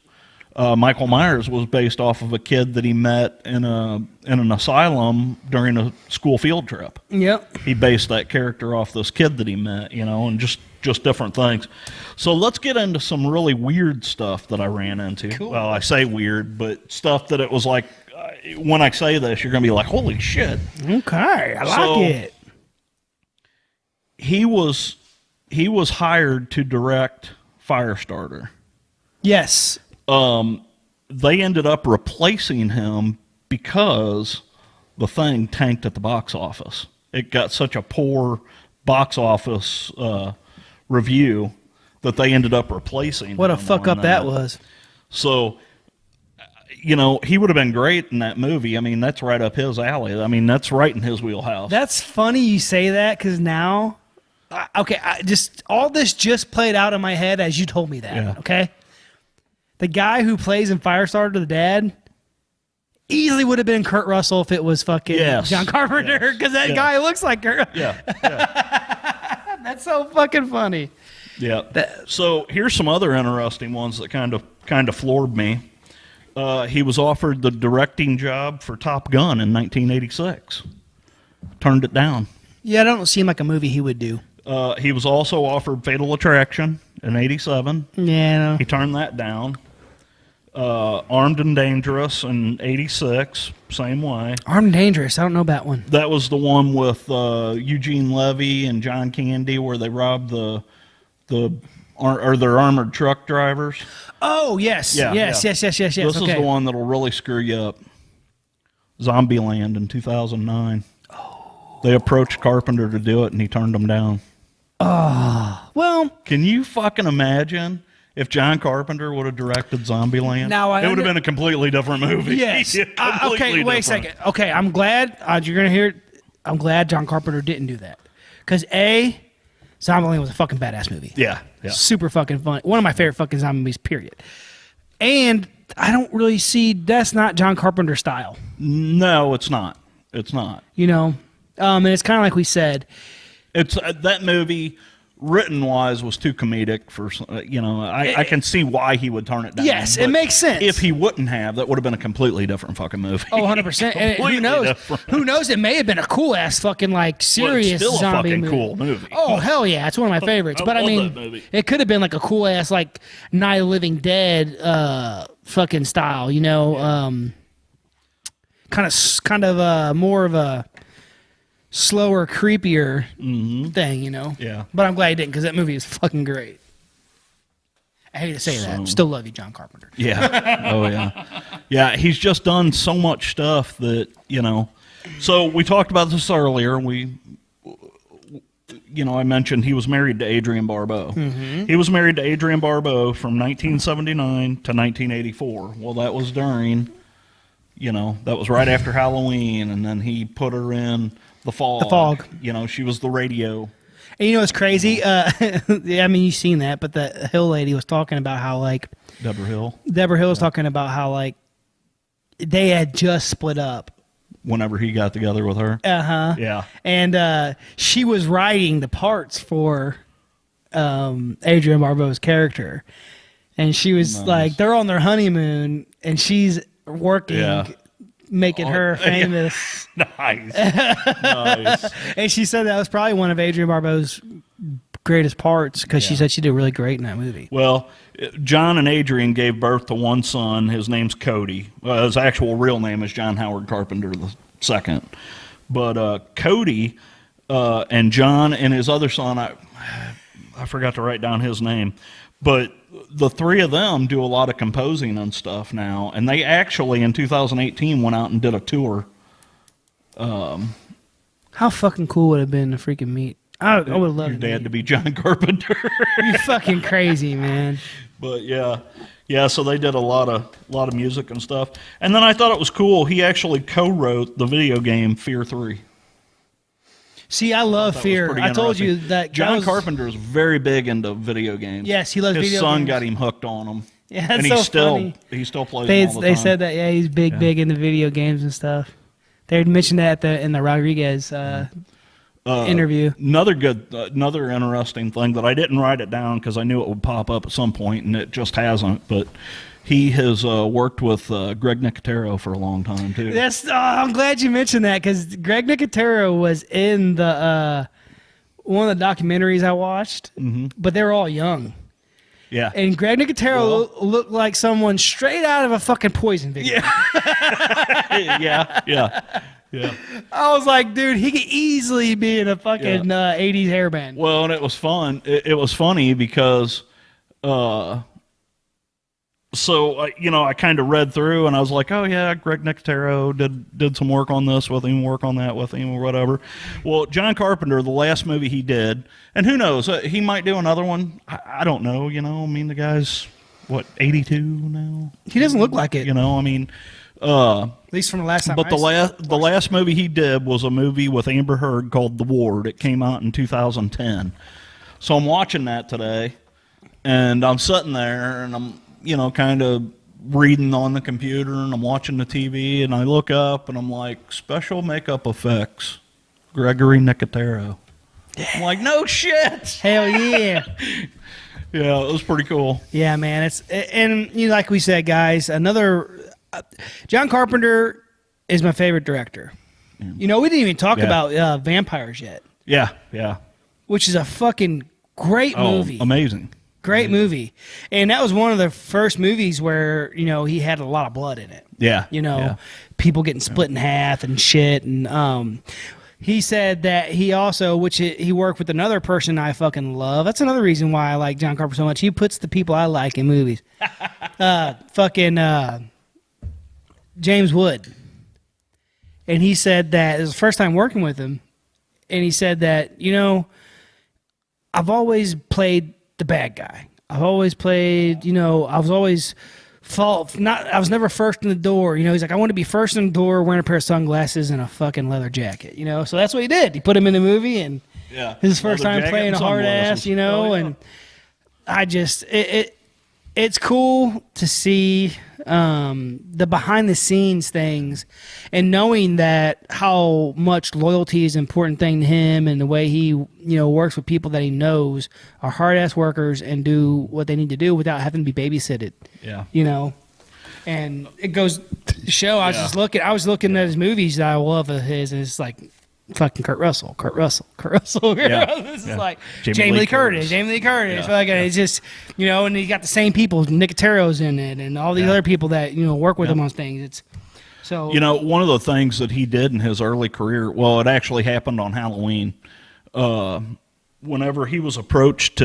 Michael Myers was based off of a kid that he met in an asylum during a school field trip. Yep. He based that character off this kid that he met, and just different things. So let's get into some really weird stuff that I ran into. Cool. Well, I say weird, but stuff that it was like, when I say this, you're going to be like, holy shit. Okay, I like it. He was hired to direct Firestarter. Yes. They ended up replacing him because the thing tanked at the box office. It got such a poor box office review that they ended up replacing. What a fuck up that was. So, he would have been great in that movie. I mean, that's right up his alley. I mean, that's right in his wheelhouse. That's funny you say that because now, all this just played out in my head as you told me that. Yeah. Okay. The guy who plays in Firestarter, the dad, easily would have been Kurt Russell if it was fucking John Carpenter, because that guy looks like Kurt. Yeah. That's so fucking funny. Yeah. So here's some other interesting ones that kind of floored me. He was offered the directing job for Top Gun in 1986. Turned it down. Yeah, that don't seem like a movie he would do. He was also offered Fatal Attraction in 87. Yeah. He turned that down. Armed and Dangerous in 86, same way. Armed and Dangerous, I don't know that one. That was the one with Eugene Levy and John Candy where they robbed their armored truck drivers. Oh, yes. Yes. This is the one that'll really screw you up. Zombieland in 2009. Oh. They approached Carpenter to do it, and he turned them down. Oh. Well. Can you fucking imagine if John Carpenter would have directed Zombieland? It would have been a completely different movie. Yes. Okay, wait a second. Okay, I'm glad you're going to hear it. I'm glad John Carpenter didn't do that. Because Zombieland was a fucking badass movie. Yeah. Super fucking fun. One of my favorite fucking zombie movies, period. And I don't really see, that's not John Carpenter style. No, it's not. It's not. You know? And it's kind of like we said. It's that movie, written-wise, was too comedic for, I can see why he would turn it down. Yes, it makes sense. If he wouldn't have, that would have been a completely different fucking movie. Oh, 100%. And who knows? Different. Who knows? It may have been a cool-ass fucking, serious still zombie a fucking movie. Cool movie. Oh, hell yeah. It's one of my favorites. But I mean, it could have been like a cool-ass, Night of the Living Dead fucking style, you know? Kind of more of a slower, creepier thing, you know? Yeah. But I'm glad he didn't, because that movie is fucking great. I hate to say that. Still love you, John Carpenter. Yeah. Oh, yeah. Yeah, he's just done so much stuff that, So we talked about this earlier. I mentioned he was married to Adrienne Barbeau. Mm-hmm. He was married to Adrienne Barbeau from 1979 to 1984. Well, that was during, that was right after Halloween, and then he put her in The Fog. The Fog. She was the radio. And you know what's crazy? I mean, you've seen that, but the Hill lady was talking about how, Deborah Hill was talking about how, they had just split up. Whenever he got together with her. Uh-huh. Yeah. And she was writing the parts for Adrienne Barbeau's character. And she was they're on their honeymoon, and she's working, making her famous. Nice. Nice. And she said that was probably one of Adrienne Barbeau's greatest parts, because she said she did really great in that movie. Well, John and Adrienne gave birth to one son. His name's Cody. His actual real name is John Howard Carpenter II. But Cody and John and his other son, I forgot to write down his name, but the three of them do a lot of composing and stuff now. And they actually, in 2018, went out and did a tour. How fucking cool would it have been to freaking meet? I would love your dad to be John Carpenter. You're fucking crazy, man. But yeah. So they did a lot of music and stuff. And then I thought it was cool. He actually co-wrote the video game Fear 3. See, I love Fear. I told you that John Carpenter is very big into video games. Yes, he loves video games. His son got him hooked on them. Yeah, that's so funny. He still plays them all the time. They said that he's big into video games and stuff. They had mentioned that in the Rodriguez interview. Another interesting thing that I didn't write it down because I knew it would pop up at some point, and it just hasn't. But he has worked with Greg Nicotero for a long time too. I'm glad you mentioned that, because Greg Nicotero was in the one of the documentaries I watched, but they were all young. Yeah. And Greg Nicotero looked like someone straight out of a fucking Poison video. Yeah. I was like, dude, he could easily be in a fucking 80s hair band. Well, and it was fun. It was funny because, I kind of read through and I was like, oh yeah, Greg Nicotero did some work on this with him, work on that with him, or whatever. Well, John Carpenter, the last movie he did, and who knows, he might do another one. I don't know. I mean, the guy's 82 now. He doesn't look like it. At least from the last time. But the last movie he did was a movie with Amber Heard called The Ward. It came out in 2010. So I'm watching that today, and I'm sitting there, and I'm kind of reading on the computer, and I'm watching the TV, and I look up, and I'm like, special makeup effects, Gregory Nicotero. I'm like, no shit. Hell yeah. Yeah, it was pretty cool. Yeah, man. Like we said, guys, John Carpenter is my favorite director. Yeah. We didn't even talk about Vampires yet. Yeah, yeah. Which is a fucking great movie. Amazing. Great movie. And that was one of the first movies where, he had a lot of blood in it. Yeah. People getting split in half and shit. And he said that he also, he worked with another person I fucking love. That's another reason why I like John Carpenter so much. He puts the people I like in movies. James Wood. And he said that it was the first time working with him. And he said that, I've always played the bad guy. I've always played, I was always I was never first in the door. He's like, I want to be first in the door wearing a pair of sunglasses and a fucking leather jacket, So that's what he did. He put him in the movie, and his first time playing a hard ass, and I just, it's cool to see the behind the scenes things and knowing that how much loyalty is an important thing to him, and the way he works with people that he knows are hard ass workers and do what they need to do without having to be babysitted. And it goes to show. I was looking at his movies that I love of his, and it's like fucking Kurt Russell. This is like Jamie Lee Curtis. It's just, and he got the same people. Nick Notaro's in it, and all these other people that work with him on things. It's so one of the things that he did in his early career. Well, it actually happened on Halloween. Whenever he was approached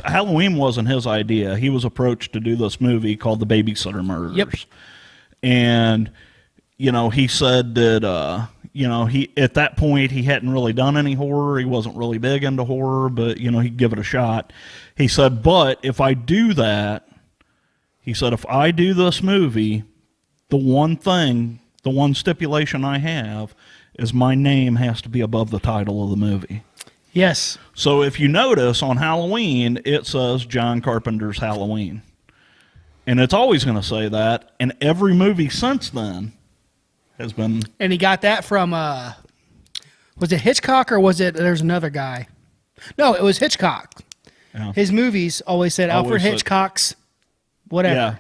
Halloween wasn't his idea. He was approached to do this movie called The Babysitter Murders. Yep. And he said that. He at that point he hadn't really done any horror. He wasn't really big into horror, but he'd give it a shot. He said, but if I do that, if I do this movie, the one stipulation I have is my name has to be above the title of the movie. Yes. So if you notice on Halloween, it says John Carpenter's Halloween. And it's always going to say that. And every movie since then has been. And he got that from, was it Hitchcock or there's another guy? No, it was Hitchcock. Yeah. His movies always said Alfred Hitchcock's whatever. Yeah.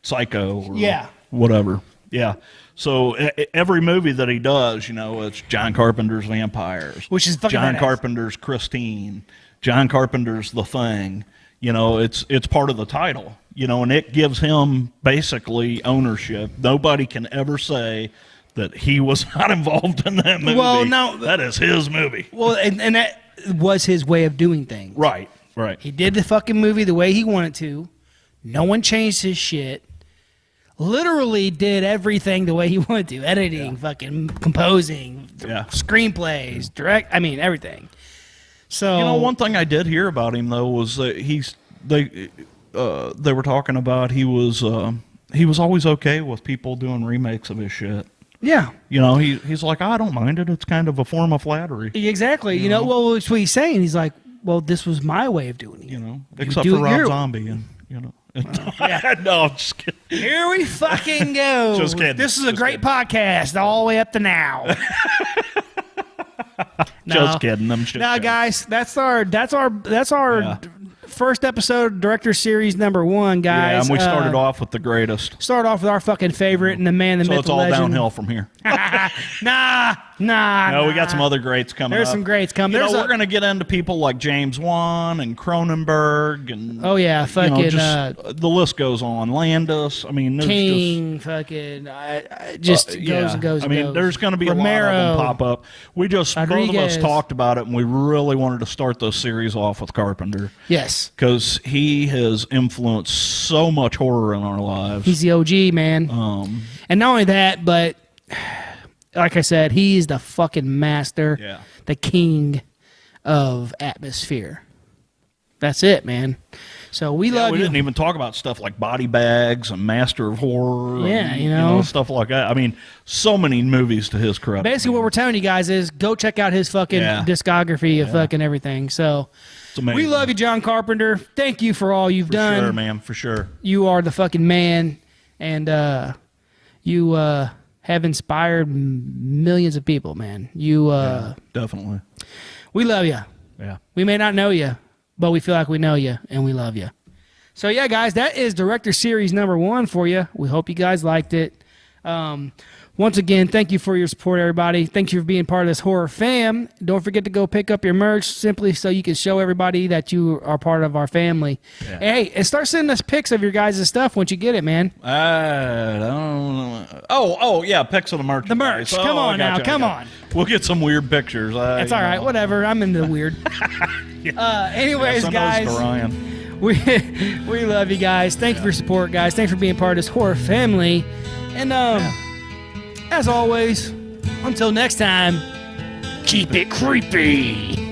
Psycho. Or – whatever. Yeah. So every movie that he does, it's John Carpenter's Vampires. Which is fucking John badass. Carpenter's Christine. John Carpenter's The Thing. It's part of the title. And it gives him basically ownership. Nobody can ever say that he was not involved in that movie. Well, no. That is his movie. Well, and that was his way of doing things. Right. He did the fucking movie the way he wanted to. No one changed his shit. Literally did everything the way he wanted to. Editing, fucking composing, screenplays, everything. So one thing I did hear about him though was that they were talking about he was always okay with people doing remakes of his shit. Yeah. He's like, I don't mind it. It's kind of a form of flattery. Exactly. Well, it's what he's saying. He's like, well, this was my way of doing it. Except for Rob Zombie and No, I'm just kidding. Here we fucking go. Just kidding. This is a great podcast all the way up to now. Just kidding. I'm just kidding. Guys, that's our first episode, Director Series number 1, guys. Yeah, and we started off with the greatest. Start off with our fucking favorite and the man, the myth, it's all legend. Downhill from here. No, we got some other greats coming There's up. some greats coming. We're going to get into people like James Wan and Cronenberg and the list goes on. Landis. I mean, there's King, fucking, goes. I mean, there's going to be Romero, a lot of them pop up. We just Rodriguez. Both of us talked about it, and we really wanted to start this series off with Carpenter. Yes, because he has influenced so much horror in our lives. He's the OG, man. And not only that, but like I said, he's the fucking master, the king of atmosphere. That's it, man. So we love you. We didn't even talk about stuff like Body Bags and Master of Horror. Yeah, and, stuff like that. I mean, so many movies to his credit. Basically, what we're telling you guys is go check out his fucking discography of fucking everything. So we love you, John Carpenter. Thank you for all you've done. For sure, man. For sure. You are the fucking man, and you have inspired millions of people, man. You definitely. We love you. Yeah. We may not know you, but we feel like we know you, and we love you. So, yeah, guys, that is Director Series number 1 for you. We hope you guys liked it. Once again, thank you for your support, everybody. Thank you for being part of this horror fam. Don't forget to go pick up your merch simply so you can show everybody that you are part of our family. Yeah. Hey, and start sending us pics of your guys' stuff once you get it, man. I don't know. Oh, yeah, pics of the merch. The merch. Come on now. Come on. We'll get some weird pictures. That's all right. Whatever. I'm into the weird. Anyways, guys. We love you guys. Thank you for your support, guys. Thanks for being part of this horror family. And as always, until next time, keep it creepy.